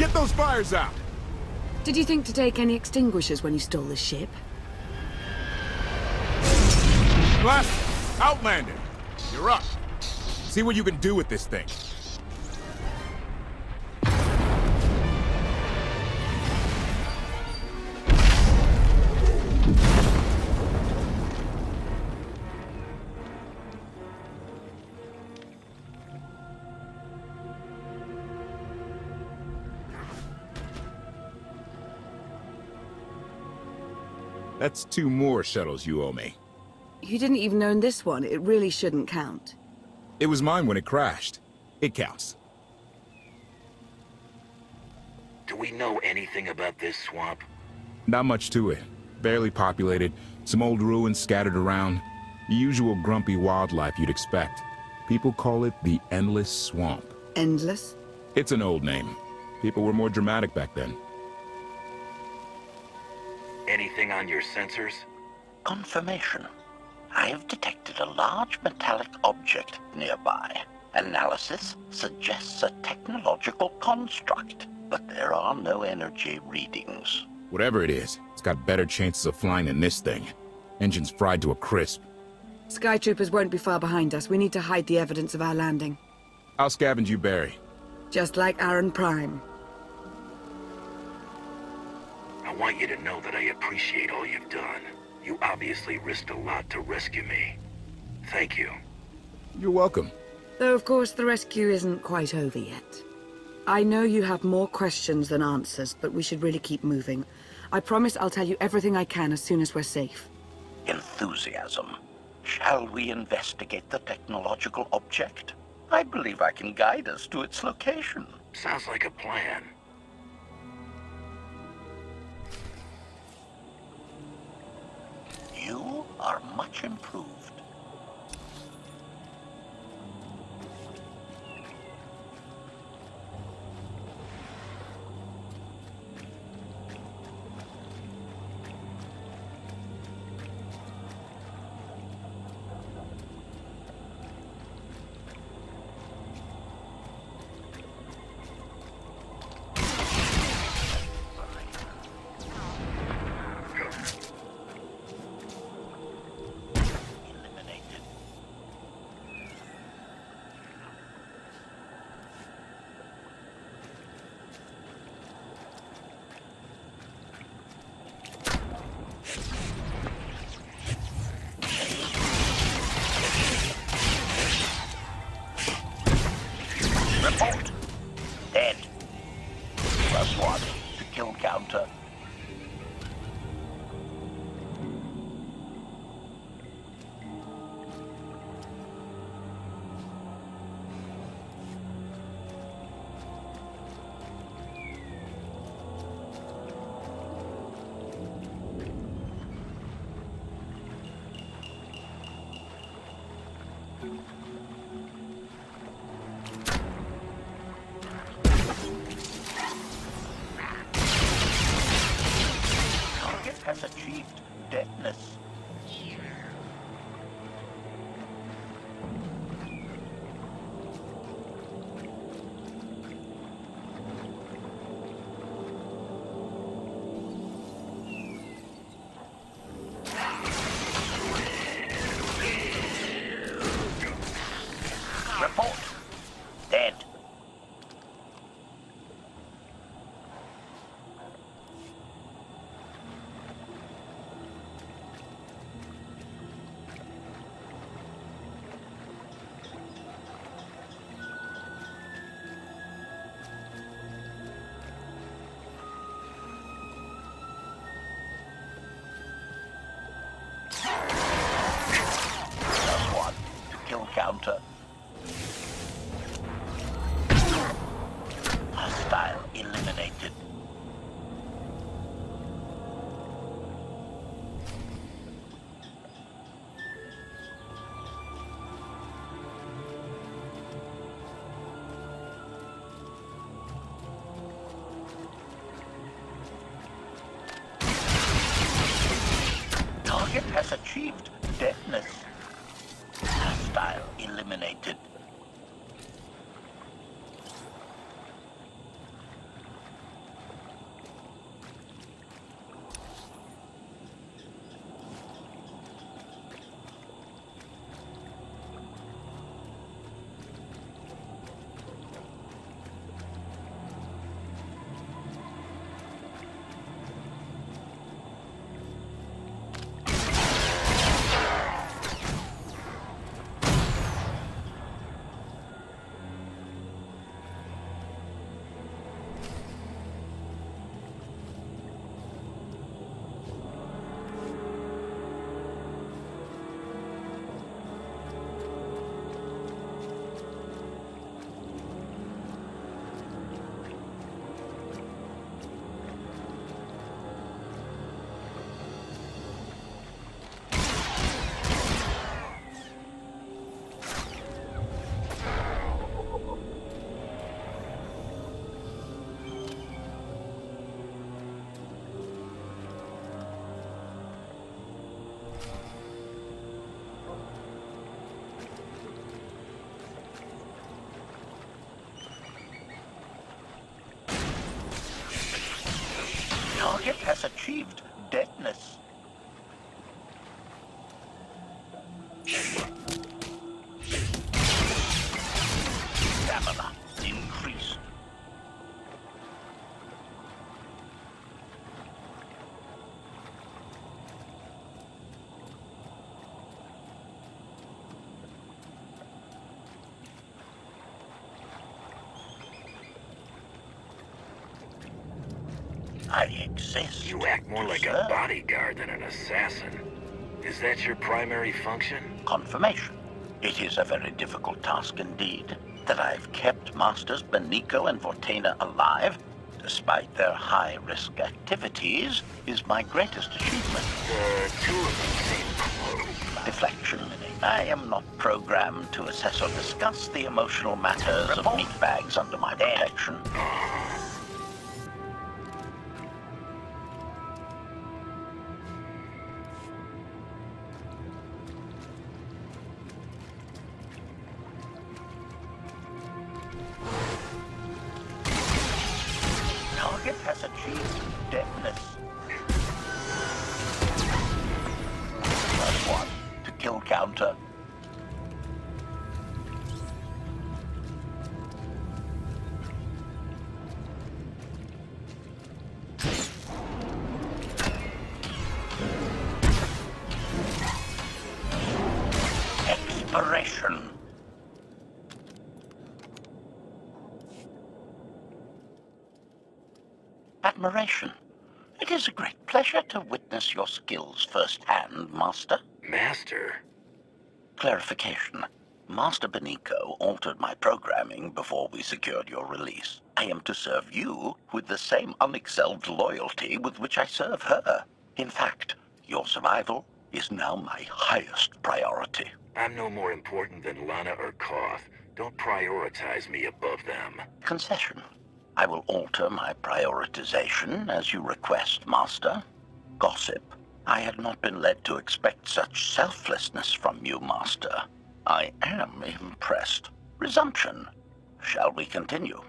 Get those fires out! Did you think to take any extinguishers when you stole the ship? Blast! Outlander! You're up. See what you can do with this thing. That's 2 more shuttles you owe me. You didn't even own this one. It really shouldn't count. It was mine when it crashed. It counts. Do we know anything about this swamp? Not much to it. Barely populated, some old ruins scattered around. The usual grumpy wildlife you'd expect. People call it the Endless Swamp. Endless? It's an old name. People were more dramatic back then. Anything on your sensors? Confirmation. I have detected a large metallic object nearby. Analysis suggests a technological construct, but there are no energy readings. Whatever it is, it's got better chances of flying than this thing. Engine's fried to a crisp. Sky Troopers won't be far behind us. We need to hide the evidence of our landing. I'll scavenge you, Barry. Just like Aaron Prime. I want you to know that I appreciate all you've done. You obviously risked a lot to rescue me. Thank you. You're welcome. Though, of course, the rescue isn't quite over yet. I know you have more questions than answers, but we should really keep moving. I promise I'll tell you everything I can as soon as we're safe. Enthusiasm. Shall we investigate the technological object? I believe I can guide us to its location. Sounds like a plan. You are much improved. Report. Dead. +1 to kill counter. Has achieved deadness. Report. Dead. +1 to kill counter. Hostile eliminated. Target has achieved deadness. Hostile eliminated. Target has achieved deadness. Stamina increased. I exist. You act more to like a serve. bodyguard than an assassin. Is that your primary function? Confirmation. It is a very difficult task indeed. That I've kept Masters Benico and Vortena alive, despite their high-risk activities, is my greatest achievement. The two of them seem close. Deflection. I am not programmed to assess or discuss the emotional matters of meatbags under my protection. Target has achieved deadness. +1 to kill counter. Expiration. Admiration. It is a great pleasure to witness your skills firsthand, Master. Master? Clarification. Master Benico altered my programming before we secured your release. I am to serve you with the same unexcelled loyalty with which I serve her. In fact, your survival is now my highest priority. I'm no more important than Lana or Koth. Don't prioritize me above them. Concession. I will alter my prioritization as you request, Master. Gossip. I had not been led to expect such selflessness from you, Master. I am impressed. Resumption. Shall we continue?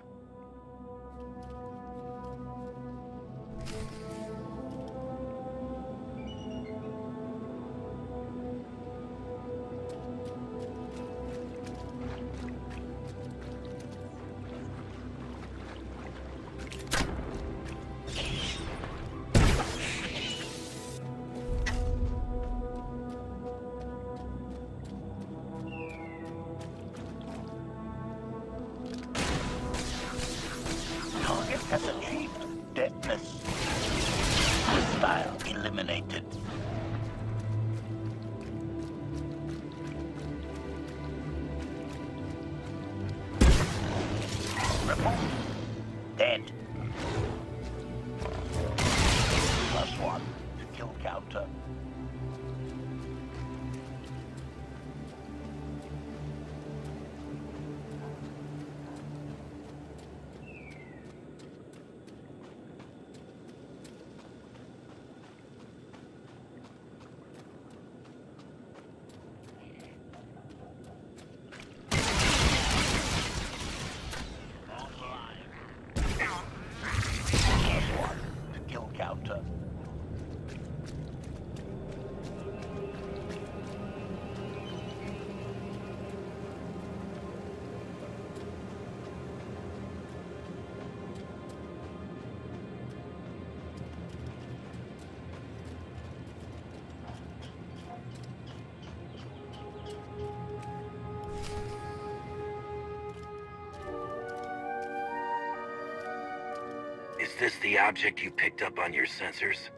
Target has achieved deadness. Hostile eliminated. Report. Dead. +1 to kill counter. +1 to kill counter. Is this the object you picked up on your sensors?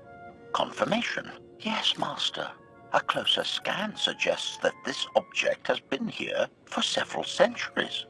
Confirmation. Yes, Master. A closer scan suggests that this object has been here for several centuries.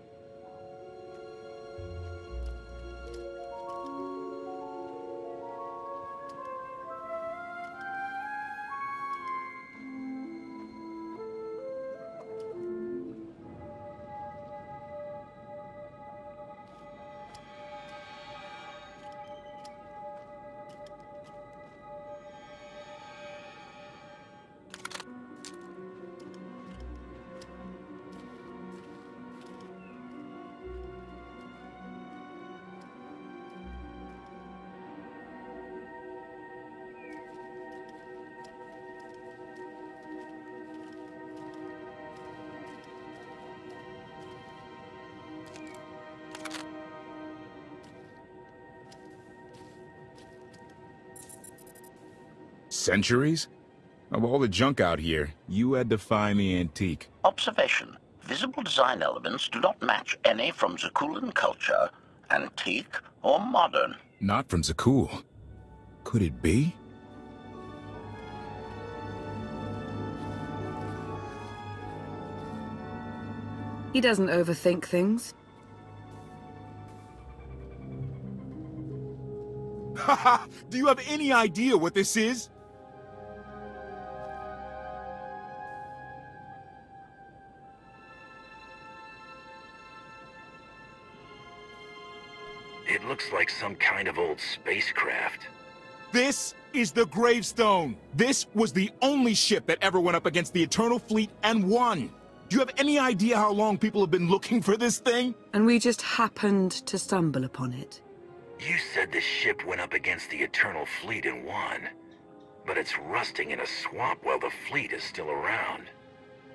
Centuries? Of all the junk out here, you had to find the antique. Observation. Visible design elements do not match any from Zakulan culture, antique or modern. Not from Zakul. Could it be? He doesn't overthink things. Haha! Do you have any idea what this is? It looks like some kind of old spacecraft. This is the gravestone. This was the only ship that ever went up against the Eternal Fleet and won. Do you have any idea how long people have been looking for this thing? And we just happened to stumble upon it. You said the ship went up against the Eternal Fleet and won. But it's rusting in a swamp while the fleet is still around.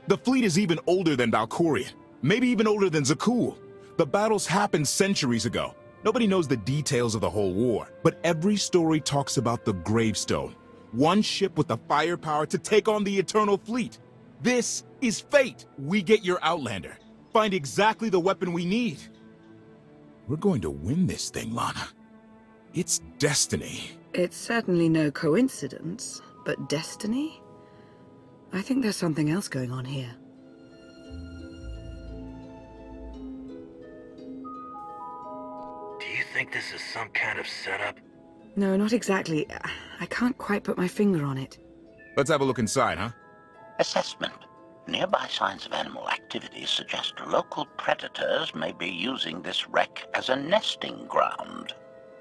The fleet is even older than Valkorion. Maybe even older than Zakul. The battles happened centuries ago. Nobody knows the details of the whole war, but every story talks about the gravestone. One ship with the firepower to take on the Eternal Fleet. This is fate. We get your Outlander. Find exactly the weapon we need. We're going to win this thing, Lana. It's destiny. It's certainly no coincidence, but destiny? I think there's something else going on here. Do you think this is some kind of setup? No, not exactly. I can't quite put my finger on it. Let's have a look inside, huh? Assessment. Nearby signs of animal activity suggest local predators may be using this wreck as a nesting ground.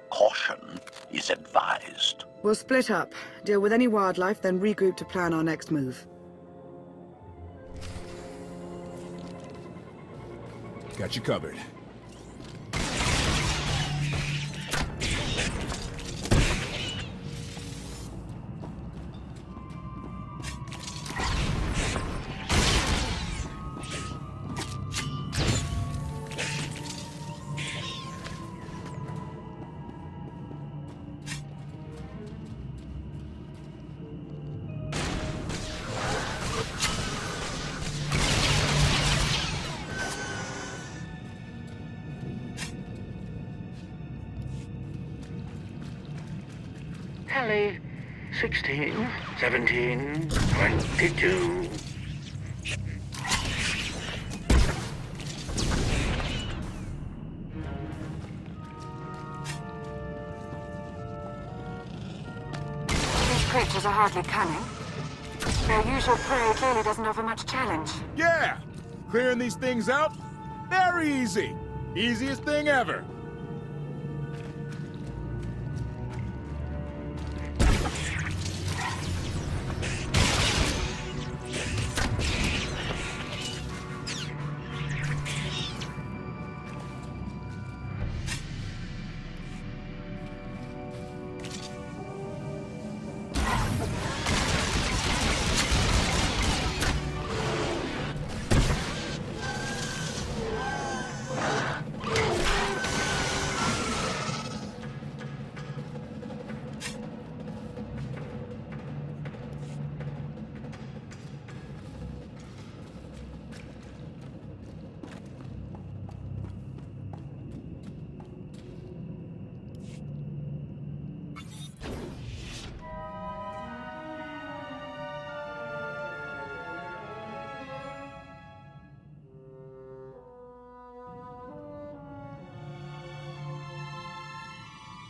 Caution is advised. We'll split up, deal with any wildlife, then regroup to plan our next move. Got you covered. Tally. 16, 17, 22. These creatures are hardly cunning. Their usual prey clearly doesn't offer much challenge. Yeah! Clearing these things out? Very easy. Easiest thing ever.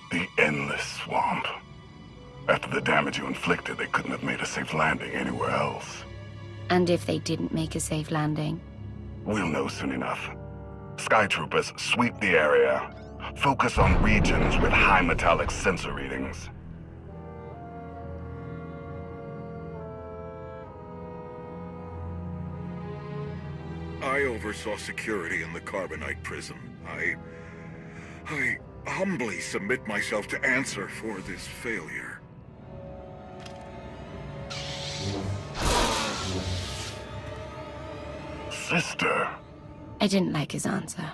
The endless swamp. After the damage you inflicted, they couldn't have made a safe landing anywhere else. And if they didn't make a safe landing? We'll know soon enough. Sky Troopers, sweep the area. Focus on regions with high metallic sensor readings. I oversaw security in the Carbonite prison. I humbly submit myself to answer for this failure. Sister. I didn't like his answer.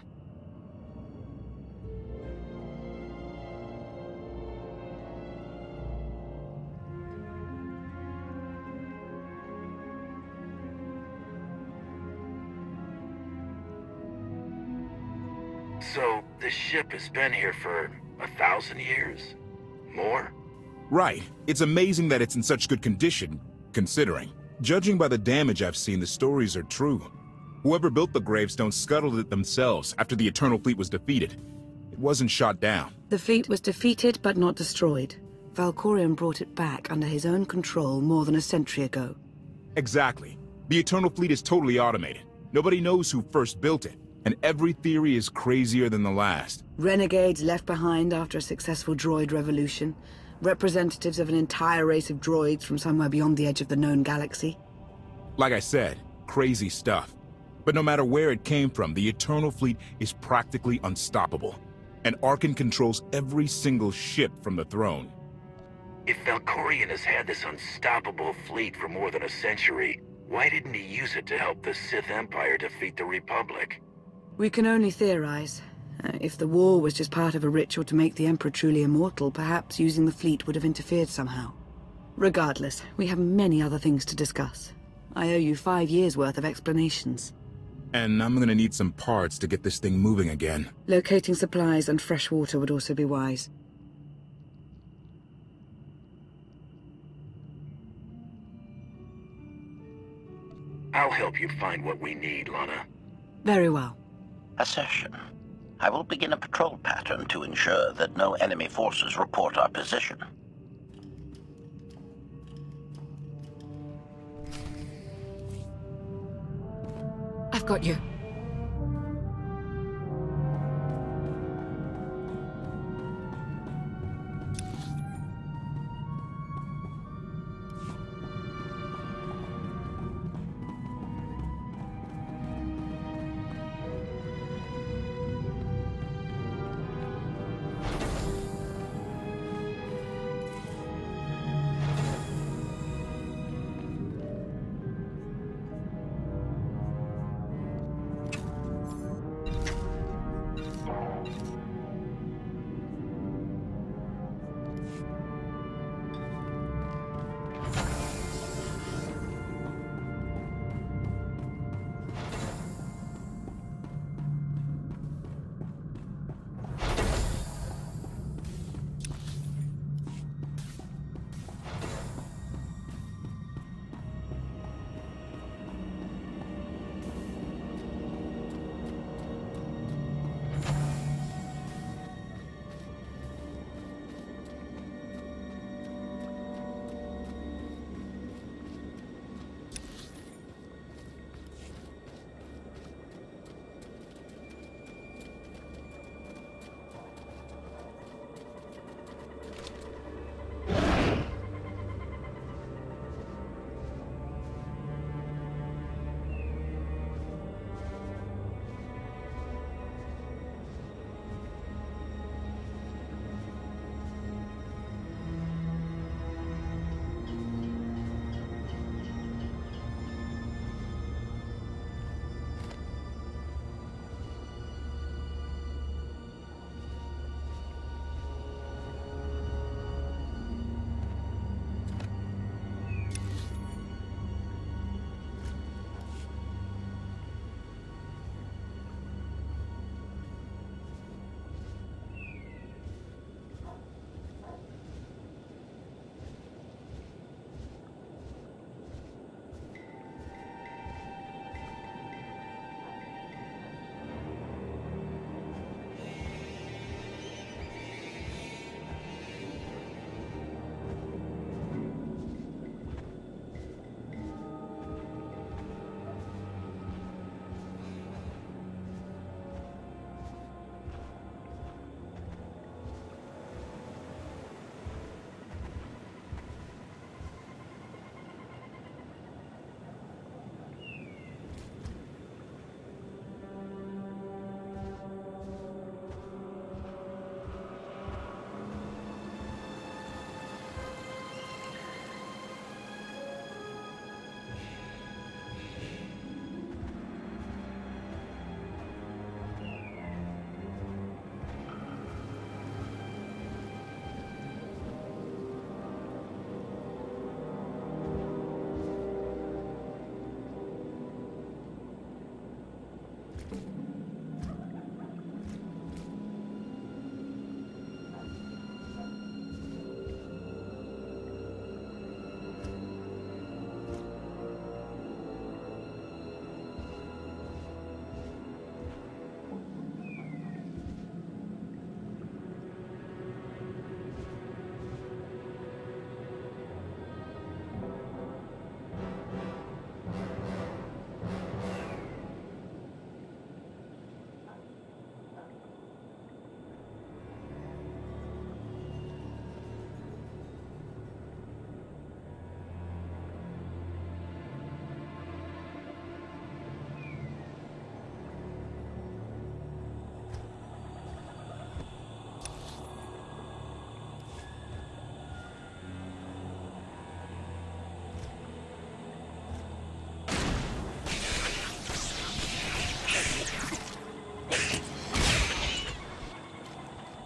So, this ship has been here for 1,000 years? More? Right. It's amazing that it's in such good condition, considering. Judging by the damage I've seen, the stories are true. Whoever built the gravestone scuttled it themselves after the Eternal Fleet was defeated. It wasn't shot down. The fleet was defeated but not destroyed. Valkorion brought it back under his own control more than a century ago. Exactly. The Eternal Fleet is totally automated. Nobody knows who first built it, and every theory is crazier than the last. Renegades left behind after a successful droid revolution. Representatives of an entire race of droids from somewhere beyond the edge of the known galaxy. Like I said, crazy stuff. But no matter where it came from, the Eternal Fleet is practically unstoppable. And Arkan controls every single ship from the throne. If Valkorion has had this unstoppable fleet for more than a century, why didn't he use it to help the Sith Empire defeat the Republic? We can only theorize. If the war was just part of a ritual to make the Emperor truly immortal, perhaps using the fleet would have interfered somehow. Regardless, we have many other things to discuss. I owe you 5 years' worth of explanations. And I'm gonna need some parts to get this thing moving again. Locating supplies and fresh water would also be wise. I'll help you find what we need, Lana. Very well. Assertion. I will begin a patrol pattern to ensure that no enemy forces report our position. I've got you.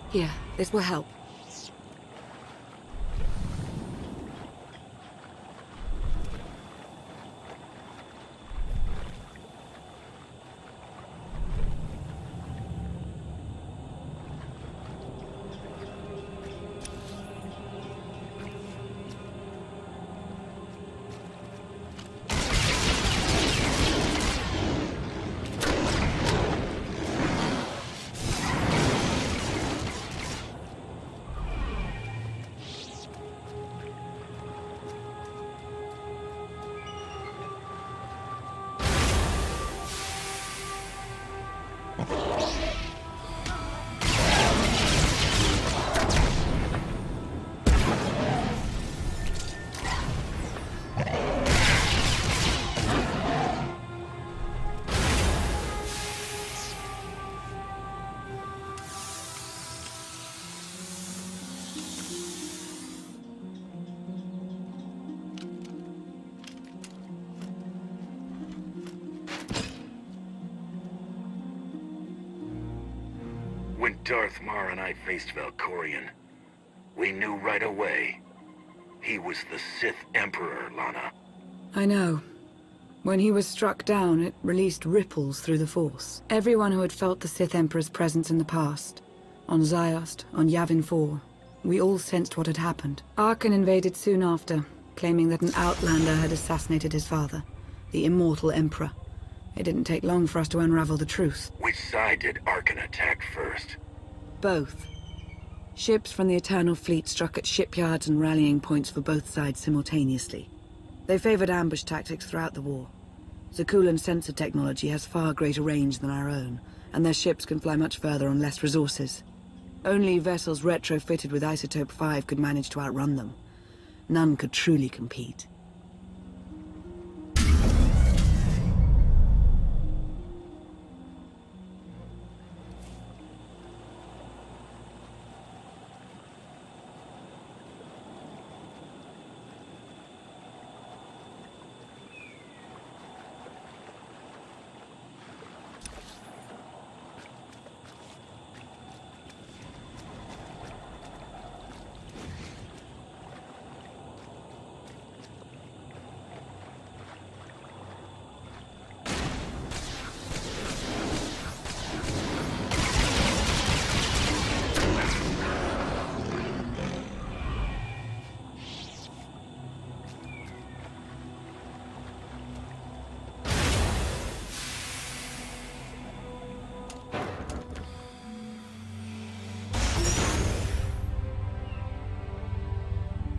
Here, this will help. When Darth Mar and I faced Valkorion, we knew right away. He was the Sith Emperor, Lana. I know. When he was struck down, it released ripples through the Force. Everyone who had felt the Sith Emperor's presence in the past, on Ziost, on Yavin 4, we all sensed what had happened. Arkan invaded soon after, claiming that an outlander had assassinated his father, the immortal Emperor. It didn't take long for us to unravel the truth. Which side did Arkan attack first? Both. Ships from the Eternal Fleet struck at shipyards and rallying points for both sides simultaneously. They favored ambush tactics throughout the war. Zakulan's sensor technology has far greater range than our own, and their ships can fly much further on less resources. Only vessels retrofitted with Isotope 5 could manage to outrun them. None could truly compete.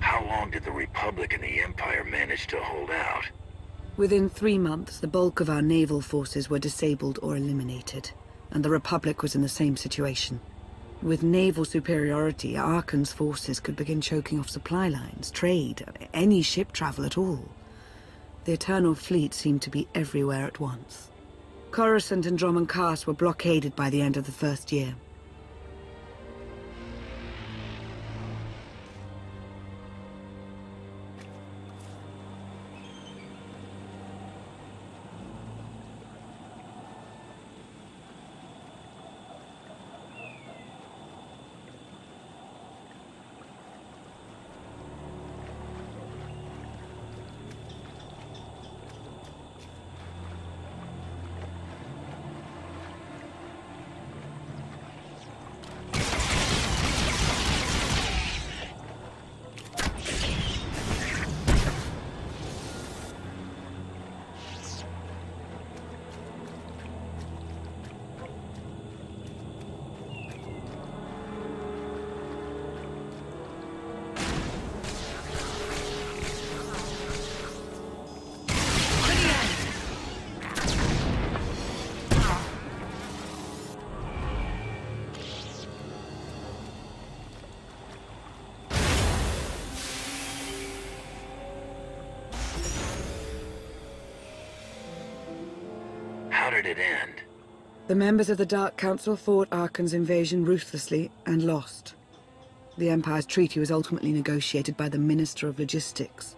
How long did the Republic and the Empire manage to hold out? Within 3 months, the bulk of our naval forces were disabled or eliminated, and the Republic was in the same situation. With naval superiority, Arkan's forces could begin choking off supply lines, trade, any ship travel at all. The Eternal Fleet seemed to be everywhere at once. Coruscant and Dromund Kaas were blockaded by the end of the first year. How did it end? The members of the Dark Council fought Arkan's invasion ruthlessly and lost. The Empire's treaty was ultimately negotiated by the Minister of Logistics.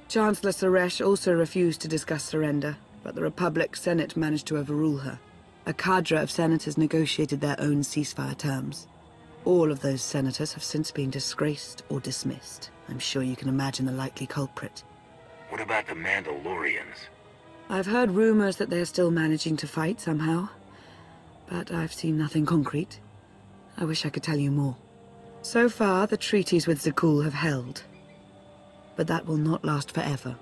Chancellor Suresh also refused to discuss surrender, but the Republic's Senate managed to overrule her. A cadre of senators negotiated their own ceasefire terms. All of those senators have since been disgraced or dismissed. I'm sure you can imagine the likely culprit. What about the Mandalorians? I've heard rumors that they're still managing to fight somehow, but I've seen nothing concrete. I wish I could tell you more. So far, the treaties with Zakul have held, but that will not last forever.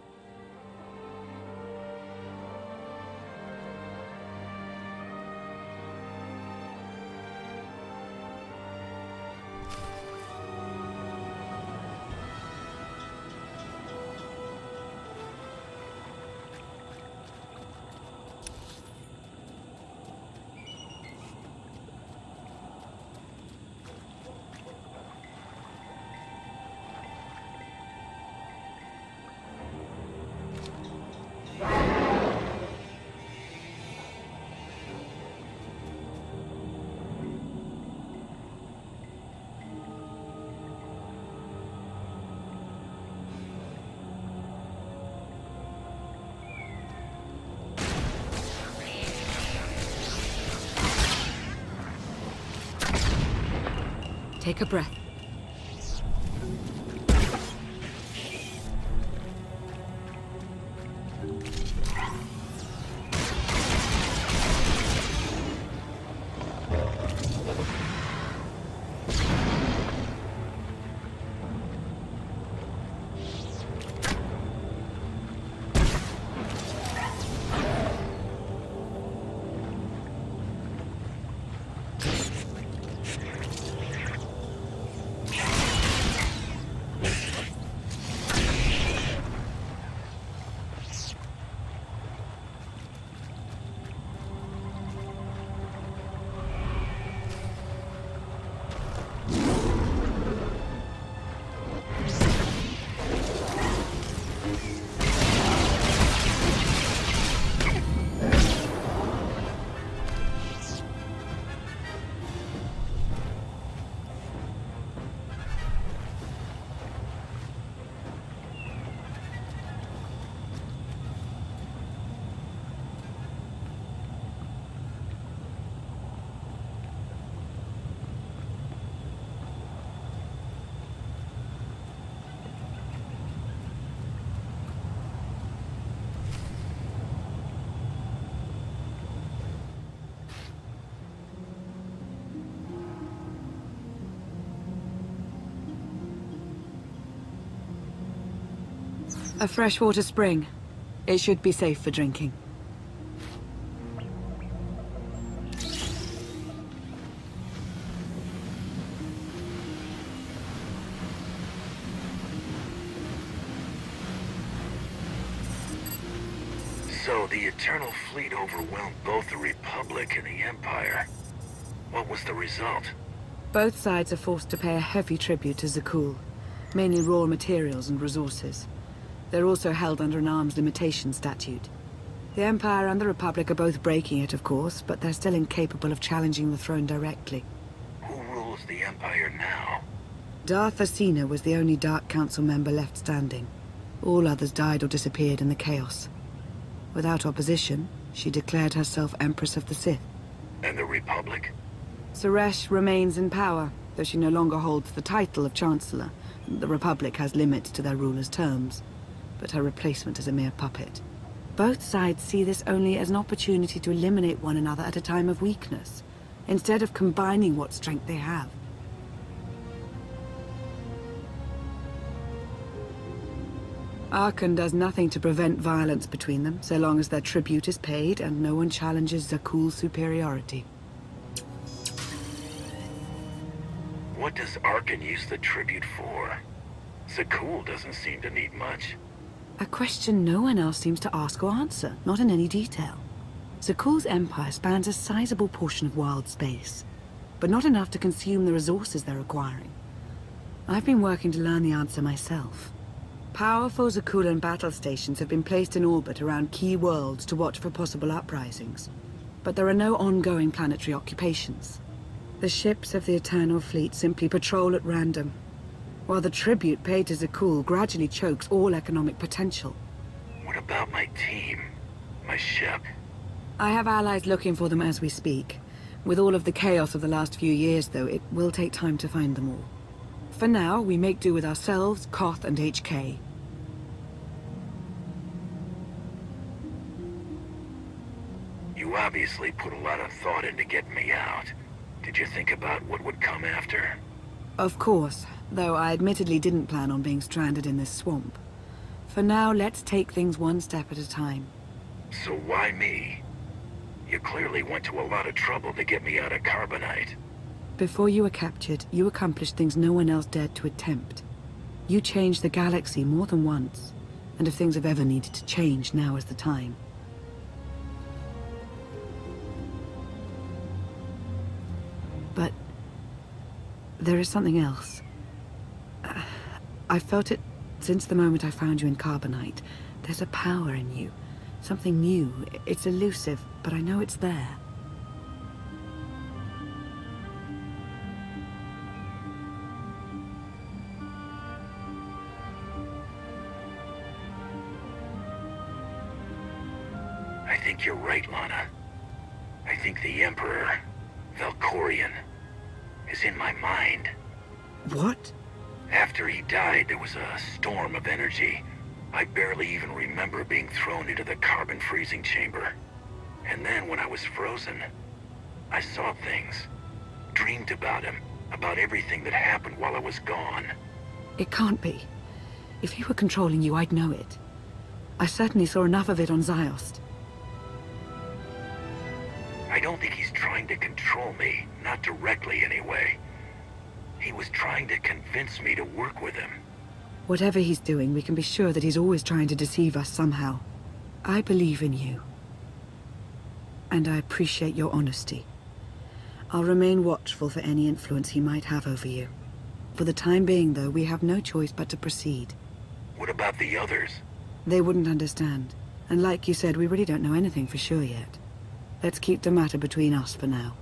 Take a breath. A freshwater spring. It should be safe for drinking. So the Eternal Fleet overwhelmed both the Republic and the Empire. What was the result? Both sides are forced to pay a heavy tribute to Zakul, mainly raw materials and resources. They're also held under an arms limitation statute. The Empire and the Republic are both breaking it, of course, but they're still incapable of challenging the throne directly. Who rules the Empire now? Darth Asina was the only Dark Council member left standing. All others died or disappeared in the chaos. Without opposition, she declared herself Empress of the Sith. And the Republic? Suresh remains in power, though she no longer holds the title of Chancellor. The Republic has limits to their ruler's terms, but her replacement is a mere puppet. Both sides see this only as an opportunity to eliminate one another at a time of weakness, instead of combining what strength they have. Arkan does nothing to prevent violence between them, so long as their tribute is paid and no one challenges Zakul's superiority. What does Arkan use the tribute for? Zakul doesn't seem to need much. A question no one else seems to ask or answer, not in any detail. Zakul's empire spans a sizable portion of wild space, but not enough to consume the resources they're acquiring. I've been working to learn the answer myself. Powerful Zakulan battle stations have been placed in orbit around key worlds to watch for possible uprisings, but there are no ongoing planetary occupations. The ships of the Eternal Fleet simply patrol at random, while the tribute paid to Zakul gradually chokes all economic potential. What about my team? My ship? I have allies looking for them as we speak, With all of the chaos of the last few years, though, it will take time to find them all. For now, we make do with ourselves, Koth, and HK. You obviously put a lot of thought into getting me out. Did you think about what would come after? Of course, though I admittedly didn't plan on being stranded in this swamp. For now, let's take things one step at a time. So why me? You clearly went to a lot of trouble to get me out of Carbonite. Before you were captured, you accomplished things no one else dared to attempt. You changed the galaxy more than once, and if things have ever needed to change, now is the time. But there is something else. I've felt it since the moment I found you in Carbonite. There's a power in you. Something new. It's elusive, but I know it's there. I think you're right, Lana. I think the Emperor, Valkorion, is in my mind. What? After he died, there was a storm of energy. I barely even remember being thrown into the carbon freezing chamber. And then when I was frozen, I saw things. Dreamed about him, about everything that happened while I was gone. It can't be. If he were controlling you, I'd know it. I certainly saw enough of it on Ziost. I don't think he's trying to control me, not directly anyway. He was trying to convince me to work with him. Whatever he's doing, we can be sure that he's always trying to deceive us somehow. I believe in you. And I appreciate your honesty. I'll remain watchful for any influence he might have over you. For the time being, though, we have no choice but to proceed. What about the others? They wouldn't understand. And like you said, we really don't know anything for sure yet. Let's keep the matter between us for now.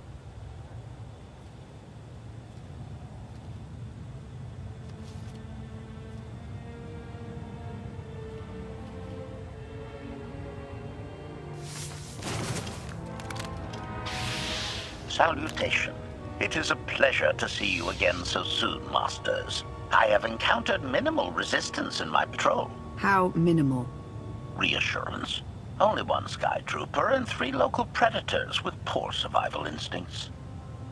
Salutation. It is a pleasure to see you again so soon, Masters. I have encountered minimal resistance in my patrol. How minimal? Reassurance. Only one Sky Trooper and 3 local predators with poor survival instincts.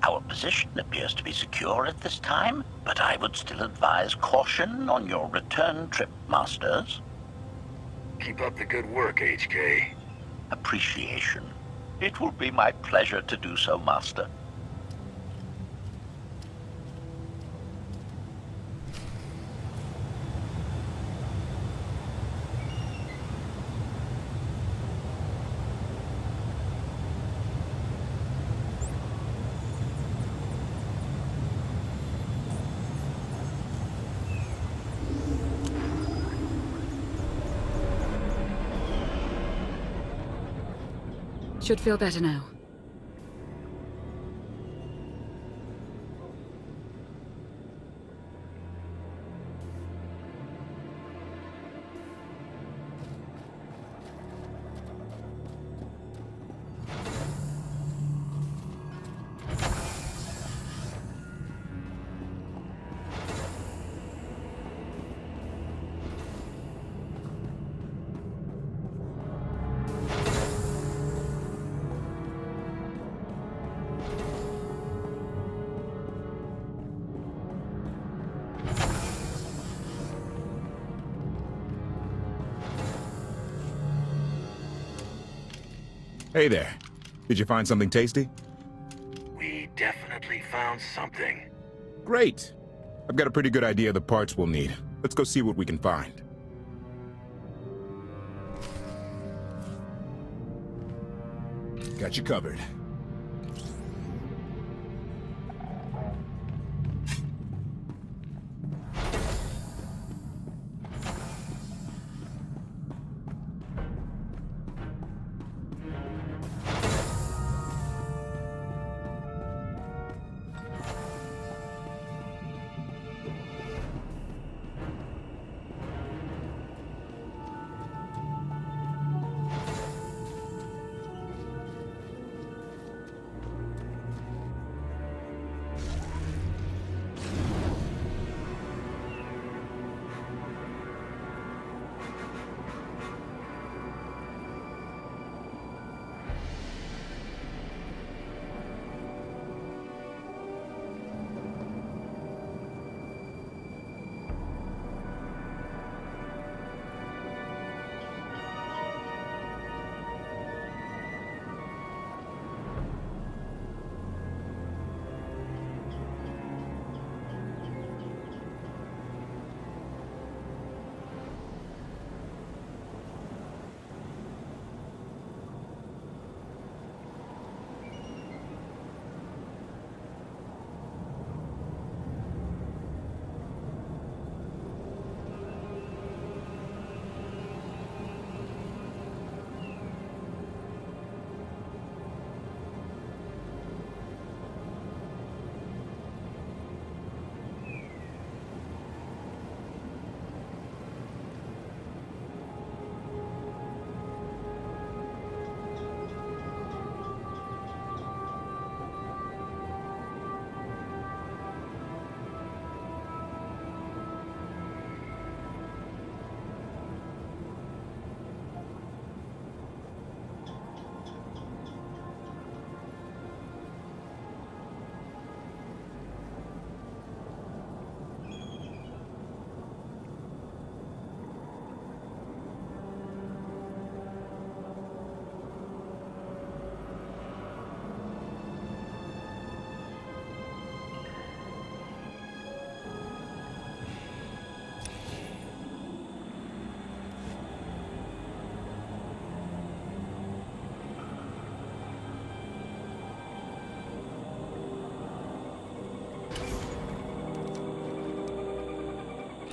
Our position appears to be secure at this time, but I would still advise caution on your return trip, Masters. Keep up the good work, HK. Appreciation. It will be my pleasure to do so, Master. Should feel better now. Hey there. Did you find something tasty? We definitely found something. Great. I've got a pretty good idea of the parts we'll need. Let's go see what we can find. Got you covered.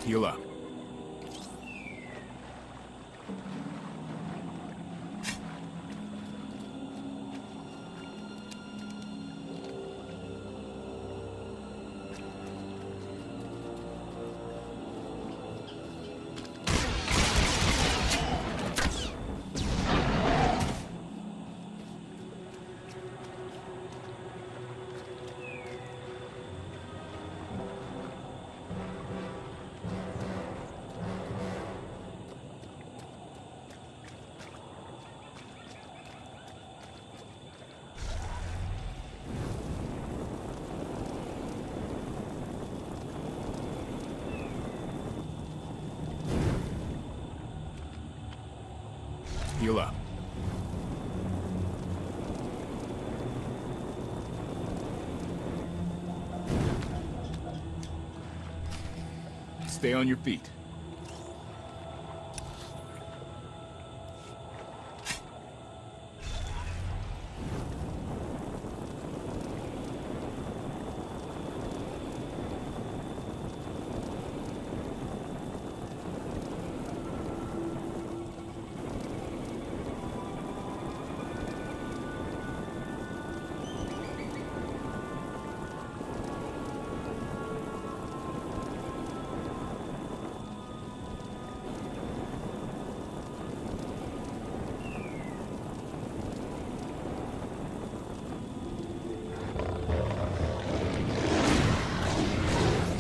Heal up. Heal up. Stay on your feet.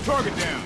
Target down.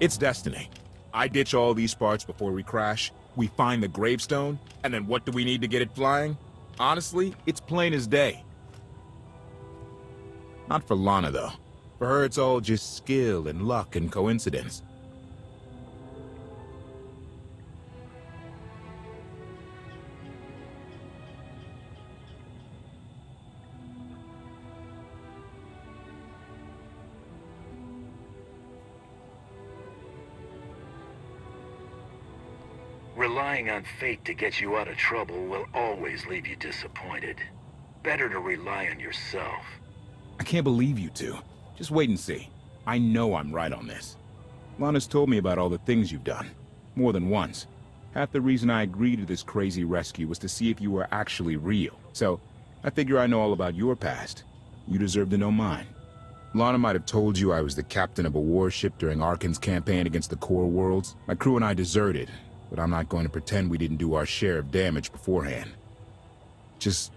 It's destiny. I ditch all these parts before we crash, we find the gravestone, and then what do we need to get it flying? Honestly, it's plain as day. Not for Lana, though. For her, it's all just skill and luck and coincidence. Relying on fate to get you out of trouble will always leave you disappointed. Better to rely on yourself. I can't believe you two. Just wait and see. I know I'm right on this. Lana's told me about all the things you've done. More than once. Half the reason I agreed to this crazy rescue was to see if you were actually real. So, I figure I know all about your past. You deserve to know mine. Lana might have told you I was the captain of a warship during Arkan's campaign against the Core Worlds. My crew and I deserted, but I'm not going to pretend we didn't do our share of damage beforehand. Just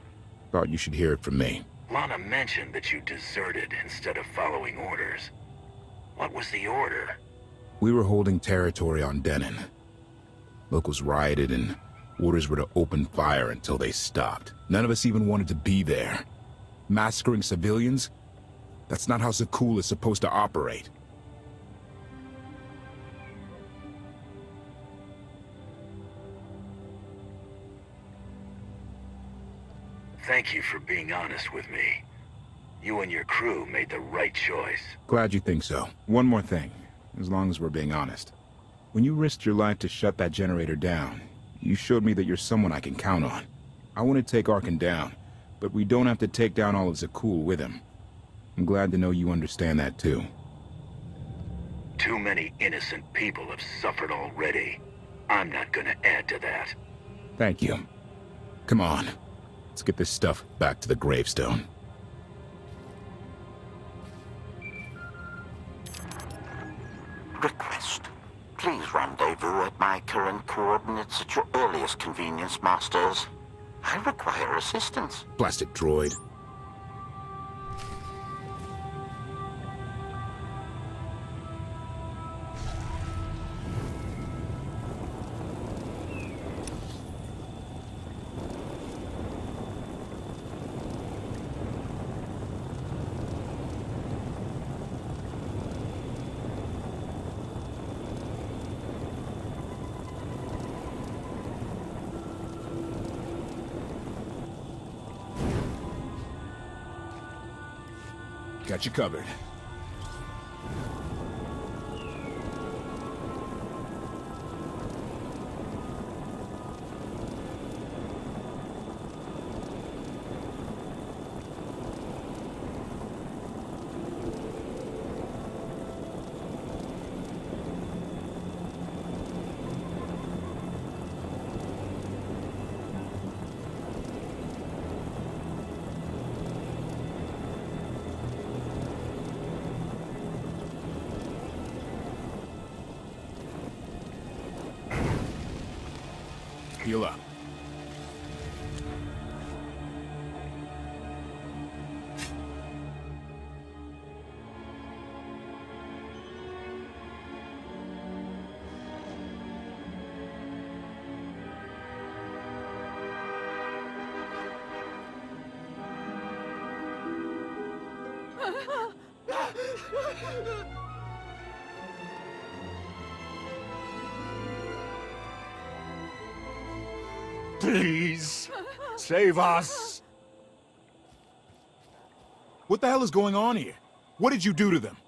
thought you should hear it from me. Lana mentioned that you deserted instead of following orders. What was the order? We were holding territory on Denon. Locals rioted and orders were to open fire until they stopped. None of us even wanted to be there. Massacring civilians? That's not how SWTOR is supposed to operate. Thank you for being honest with me. You and your crew made the right choice. Glad you think so. One more thing, as long as we're being honest. When you risked your life to shut that generator down, You showed me that you're someone I can count on. I want to take Arkan down, but we don't have to take down all of Zakul with him. I'm glad to know you understand that too. Too many innocent people have suffered already. I'm not gonna add to that. Thank you. Come on. Let's get this stuff back to the gravestone. Request. Please rendezvous at my current coordinates at your earliest convenience, Masters. I require assistance. Plastic droid. Got you covered. Heal up. Please, save us. What the hell is going on here? What did you do to them?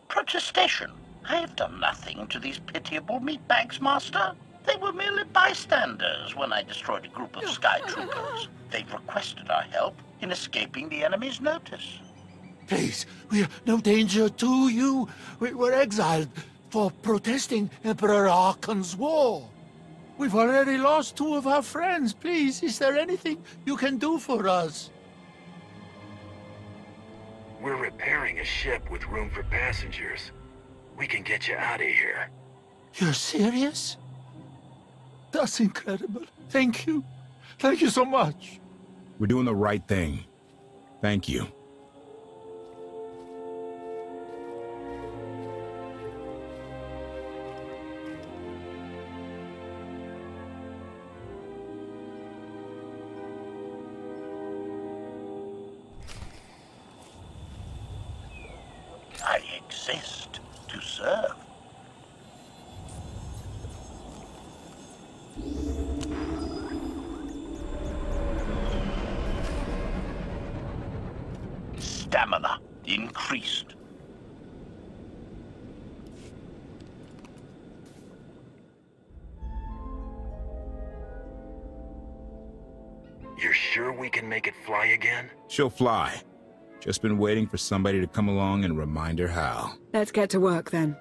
Protestation. I have done nothing to these pitiable meatbags, Master. They were merely bystanders when I destroyed a group of Sky Troopers. They've requested our help in escaping the enemy's notice. Please, we are no danger to you. We were exiled for protesting Emperor Arkan's war. We've already lost 2 of our friends. Please, is there anything you can do for us? We're repairing a ship with room for passengers. We can get you out of here. You're serious? That's incredible. Thank you. Thank you so much. We're doing the right thing. Thank you. I exist to serve. Stamina increased. You're sure we can make it fly again? She'll fly. Just been waiting for somebody to come along and remind her how. Let's get to work then.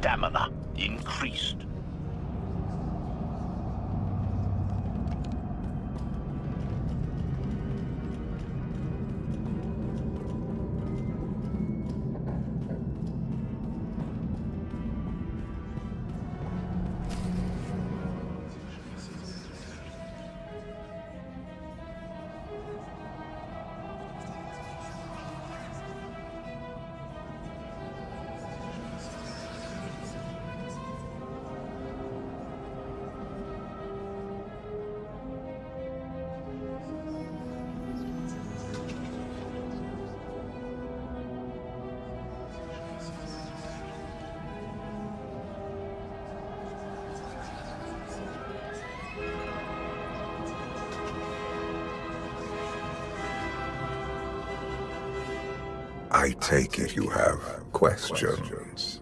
stamina increased. I take it you have questions.